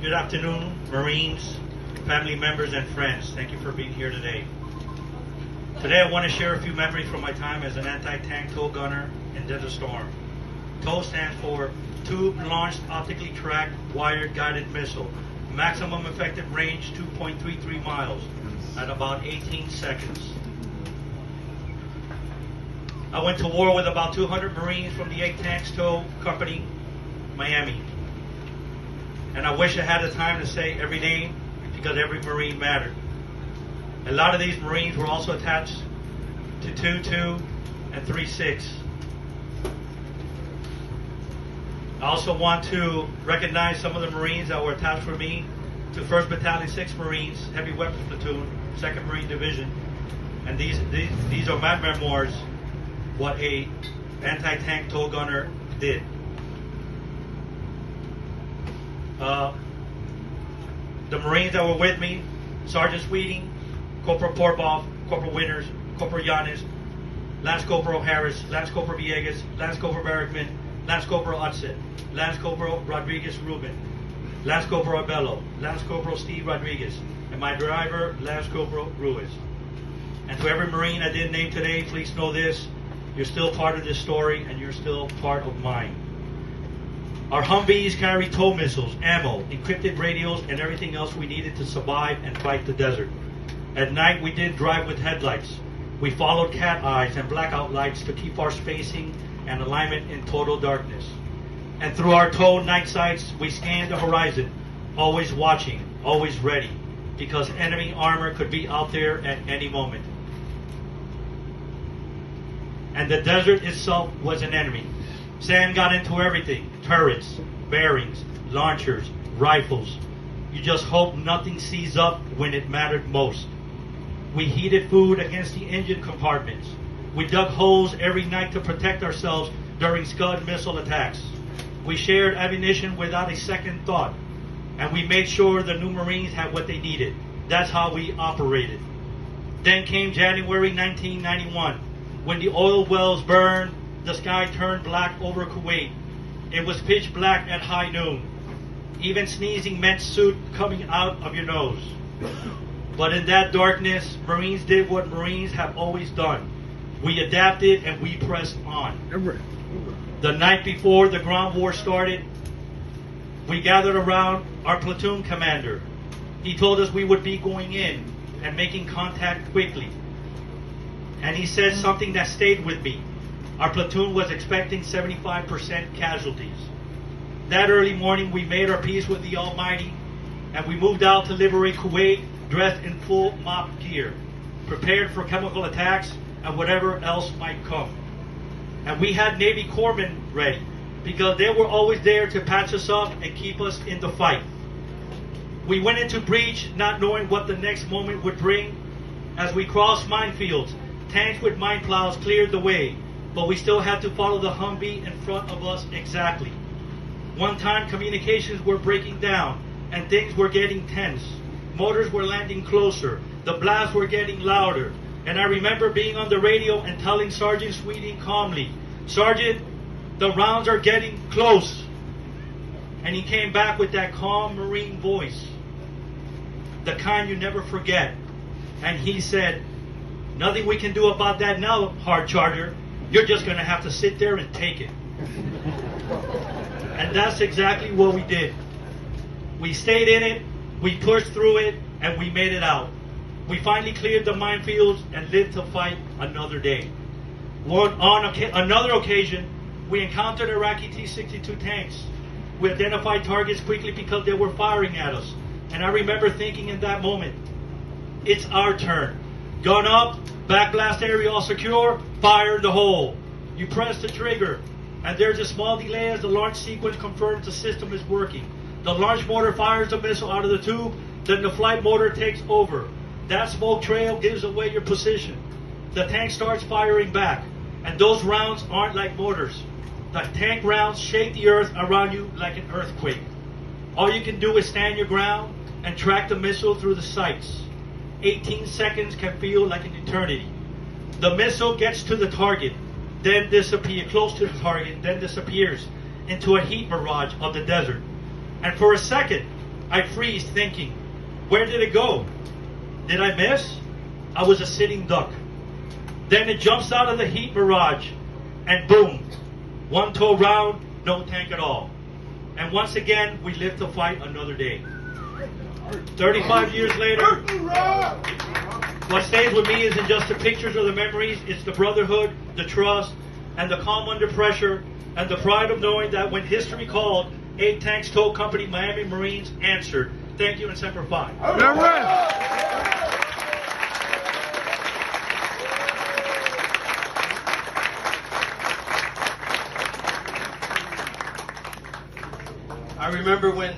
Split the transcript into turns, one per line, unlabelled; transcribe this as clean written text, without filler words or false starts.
Good afternoon, Marines, family members, and friends. Thank you for being here today. Today I want to share a few memories from my time as an anti-tank TOW gunner in Desert Storm. TOW stands for Tube-Launched Optically Tracked Wired Guided Missile. Maximum effective range 2.33 miles at about 18 seconds. I went to war with about 200 Marines from the Anti-Tank T.O.W. Company, Miami. And I wish I had the time to say every name because every Marine mattered. A lot of these Marines were also attached to 2-2 and 3-6. I also want to recognize some of the Marines that were attached for me to 1st Battalion 6 Marines, Heavy Weapons Platoon, 2nd Marine Division. And these are my memoirs, what a anti-tank TOW gunner did. The Marines that were with me, Sergeant Sweeting, Corporal Porpoff, Corporal Winters, Corporal Yanis, Lance Corporal Harris, Lance Corporal Villegas, Lance Corporal Barrickman, Lance Corporal Utset, Lance Corporal Rodriguez Rubin, Lance Corporal Abello, Lance Corporal Steve Rodriguez, and my driver, Lance Corporal Ruiz. And to every Marine I didn't name today, please know this, you're still part of this story and you're still part of mine. Our Humvees carried TOW missiles, ammo, encrypted radios, and everything else we needed to survive and fight the desert. At night, we did drive with headlights. We followed cat eyes and blackout lights to keep our spacing and alignment in total darkness. And through our TOW night sights, we scanned the horizon, always watching, always ready, because enemy armor could be out there at any moment. And the desert itself was an enemy. Sand got into everything, turrets, bearings, launchers, rifles. You just hope nothing seized up when it mattered most. We heated food against the engine compartments. We dug holes every night to protect ourselves during Scud missile attacks. We shared ammunition without a second thought. And we made sure the new Marines had what they needed. That's how we operated. Then came January 1991, when the oil wells burned. The sky turned black over Kuwait. It was pitch black at high noon. Even sneezing meant soot coming out of your nose. But in that darkness, Marines did what Marines have always done. We adapted and we pressed on. The night before the ground war started, we gathered around our platoon commander. He told us we would be going in and making contact quickly. And he said something that stayed with me. Our platoon was expecting 75% casualties. That early morning, we made our peace with the Almighty, and we moved out to liberate Kuwait, dressed in full MOP gear, prepared for chemical attacks and whatever else might come. And we had Navy corpsmen ready, because they were always there to patch us up and keep us in the fight. We went into breach not knowing what the next moment would bring. As we crossed minefields, tanks with mine plows cleared the way, but we still had to follow the Humvee in front of us exactly. One time communications were breaking down and things were getting tense. Motors were landing closer. The blasts were getting louder. And I remember being on the radio and telling Sergeant Sweeting calmly, "Sergeant, the rounds are getting close." And he came back with that calm Marine voice, the kind you never forget. And he said, "Nothing we can do about that now, hard charger. You're just going to have to sit there and take it." And that's exactly what we did. We stayed in it, we pushed through it, and we made it out. We finally cleared the minefields and lived to fight another day. On another occasion, we encountered Iraqi T-62 tanks. We identified targets quickly because they were firing at us. And I remember thinking in that moment, it's our turn. Gun up, backblast area all secure, fire in the hole. You press the trigger, and there's a small delay as the launch sequence confirms the system is working. The launch motor fires the missile out of the tube, then the flight motor takes over. That smoke trail gives away your position. The tank starts firing back, and those rounds aren't like mortars. The tank rounds shake the earth around you like an earthquake. All you can do is stand your ground and track the missile through the sights. 18 seconds can feel like an eternity. The missile gets to the target, then disappears, close to the target, then disappears into a heat mirage of the desert. And for a second, I freeze thinking, where did it go? Did I miss? I was a sitting duck. Then it jumps out of the heat mirage, and boom, one toe round, no tank at all. And once again, we live to fight another day. 35 years later, what stays with me isn't just the pictures or the memories, it's the brotherhood, the trust, and the calm under pressure, and the pride of knowing that when history called, 8 Tanks Tow Company Miami Marines answered. Thank you, and Semper Fi.
I remember when